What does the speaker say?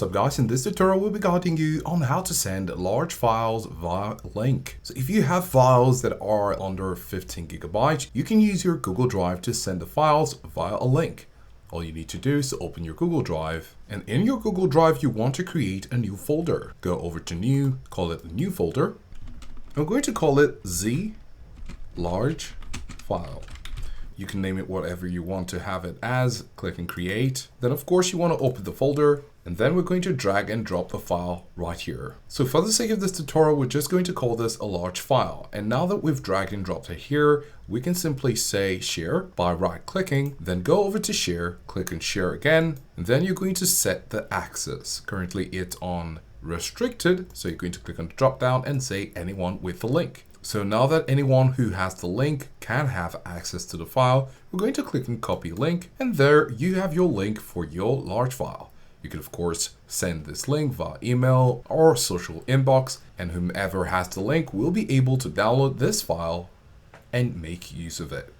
What's up guys, in this tutorial we'll be guiding you on how to send large files via link. So if you have files that are under 15 gigabytes, you can use your Google Drive to send the files via a link. All you need to do is open your Google Drive, and in your Google Drive you want to create a new folder. Go over to new, call it new folder. I'm going to call it Z large file. You can name it whatever you want to have it as, click and create. Then of course you want to open the folder, and then we're going to drag and drop the file right here. So for the sake of this tutorial, we're just going to call this a large file. And now that we've dragged and dropped it here, we can simply say share by right clicking, then go over to share, click and share again, and then you're going to set the access. Currently it's on restricted, so you're going to click on the drop down and say anyone with the link. So now that anyone who has the link can have access to the file, we're going to click on copy link, and there you have your link for your large file. You can of course send this link via email or social inbox, and whomever has the link will be able to download this file and make use of it.